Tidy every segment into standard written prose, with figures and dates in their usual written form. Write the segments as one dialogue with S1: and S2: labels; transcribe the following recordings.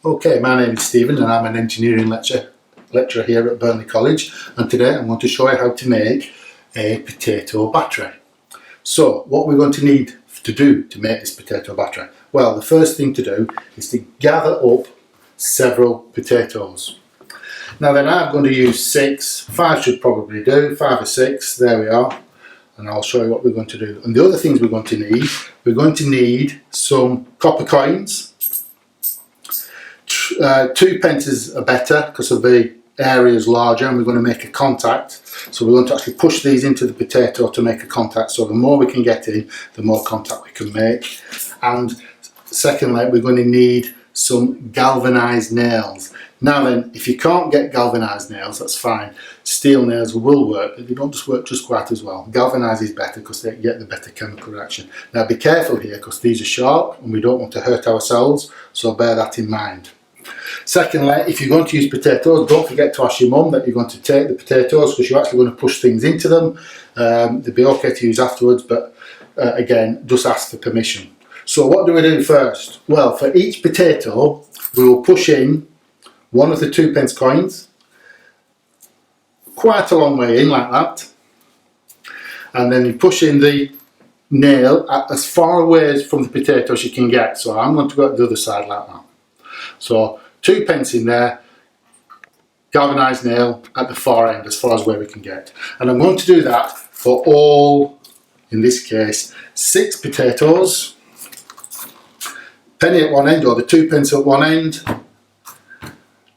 S1: Okay, my name is Stephen and I'm an engineering lecturer here at Burnley College, and today I'm going to show you how to make a potato battery. So what we're going to need to do to make this potato battery? Well, the first thing to do is to gather up several potatoes. Now then, I'm going to use 5 should probably do, 5 or 6, there we are, and I'll show you what we're going to do. And the other things we're going to need some copper coins. 2 pences are better because of the area is larger, and we're going to make a contact. So we're going to actually push these into the potato to make a contact. So the more we can get in, the more contact we can make. And secondly, we're going to need some galvanised nails. Now then, if you can't get galvanised nails, that's fine. Steel nails will work, but they don't just work just quite as well. Galvanised is better because they get the better chemical reaction. Now be careful here because these are sharp and we don't want to hurt ourselves, so bear that in mind. Secondly, if you're going to use potatoes, don't forget to ask your mum that you're going to take the potatoes because you're actually going to push things into them. They'll be okay to use afterwards, but again, just ask for permission. So what do we do first? Well, for each potato, we will push in one of the 2 pence coins, quite a long way in like that, and then you push in the nail as far away from the potato as you can get. So I'm going to go to the other side like that. So 2 pence in there, galvanised nail at the far end as far as where we can get. And I'm going to do that for all, in this case, 6 potatoes, penny at one end or the 2 pence at one end,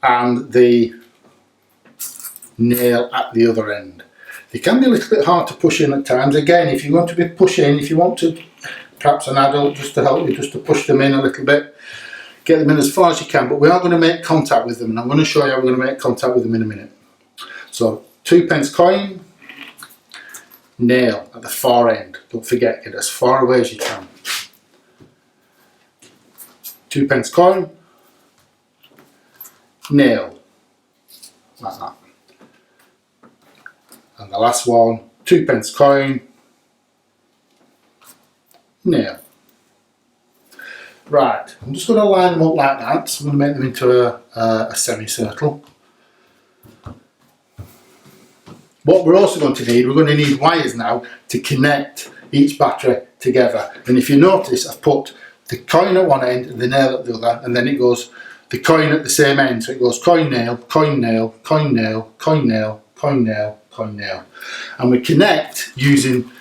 S1: and the nail at the other end. They can be a little bit hard to push in at times. Again, if you're going to be pushing, if you want to, perhaps an adult just to help you, just to push them in a little bit, get them in as far as you can, but we are going to make contact with them, and I'm going to show you how we're going to make contact with them in a minute. So 2 pence coin, nail at the far end. Don't forget, get as far away as you can. 2 pence coin, nail, like that. And the last one, 2 pence coin, nail. Right, I'm just going to line them up like that. So I'm going to make them into a semicircle. What we're also going to need wires now to connect each battery together. And if you notice, I've put the coin at one end and the nail at the other, and then it goes the coin at the same end. So it goes coin nail, coin nail, coin nail, coin nail, coin nail, coin nail. And we connect using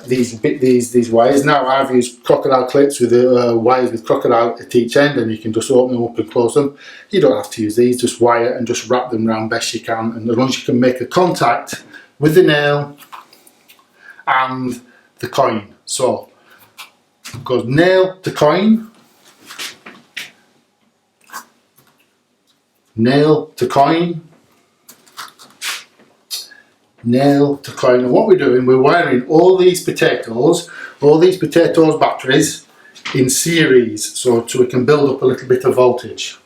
S1: these wires. Now I've used crocodile clips with wires with crocodile at each end, and you can just open them up and close them. You don't have to use these, just wire and just wrap them around best you can, and as long as you can make a contact with the nail and the coin. So it goes nail to coin, nail to coin, nail to coin. And what we're doing, we're wiring all these potatoes batteries in series, so we can build up a little bit of voltage.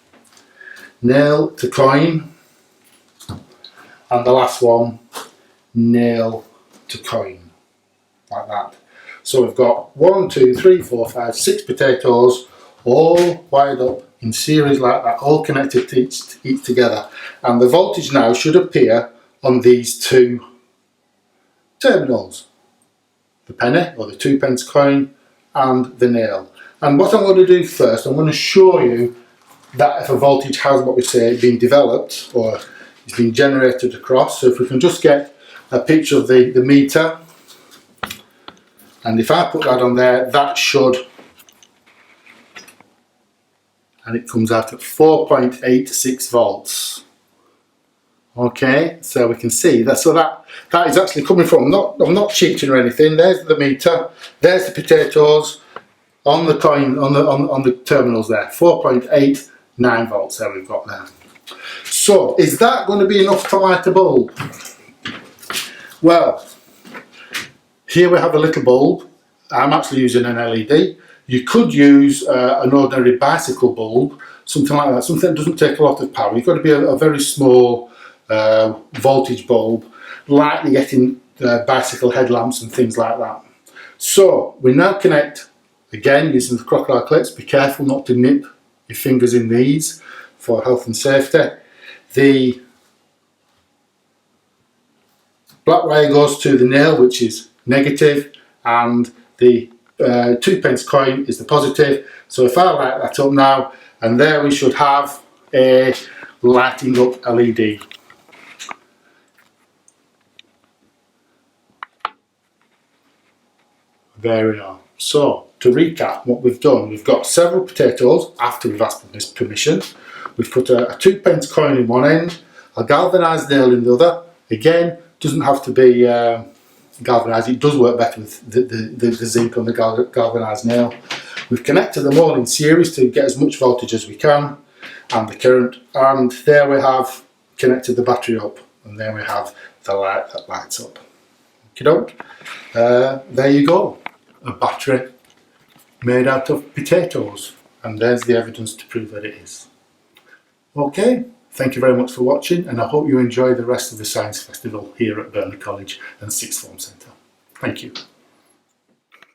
S1: Nail to coin, and the last one, nail to coin, like that. So we've got 1, 2, 3, 4, 5, 6 potatoes all wired up in series like that, all connected to each together. And the voltage now should appear on these 2 terminals, the penny or the 2 pence coin and the nail. And what I'm going to do first, I'm going to show you that if a voltage has, what we say, been developed or it's been generated across. So if we can just get a picture of the meter, and if I put that on there, that should, and it comes out at 4.86 volts. Okay, so we can see that. So that is actually coming from, I'm not cheating or anything. There's the meter, there's the potatoes on the coin, on the terminals there. 4.89 volts there we've got there. So is that going to be enough to light a bulb? Well, here we have a little bulb. I'm actually using an LED. You could use an ordinary bicycle bulb, something like that, something that doesn't take a lot of power. You've got to be a very small voltage bulb, lightly getting bicycle headlamps and things like that. So we now connect again using the crocodile clips. Be careful not to nip your fingers in these for health and safety. The black wire goes to the nail, which is negative, and the 2p coin is the positive. So if I light that up now, and there we should have a lighting up LED. There we are. So to recap what we've done, we've got several potatoes after we've asked for permission. We've put a 2p coin in one end, a galvanised nail in the other. Again, doesn't have to be galvanised, it does work better with the zinc on the galvanised nail. We've connected them all in series to get as much voltage as we can and the current, and there we have connected the battery up, and there we have the light that lights up. There you go, a battery made out of potatoes, and there's the evidence to prove that it is. Okay, thank you very much for watching, and I hope you enjoy the rest of the Science Festival here at Burnley College and Sixth Form Centre. Thank you.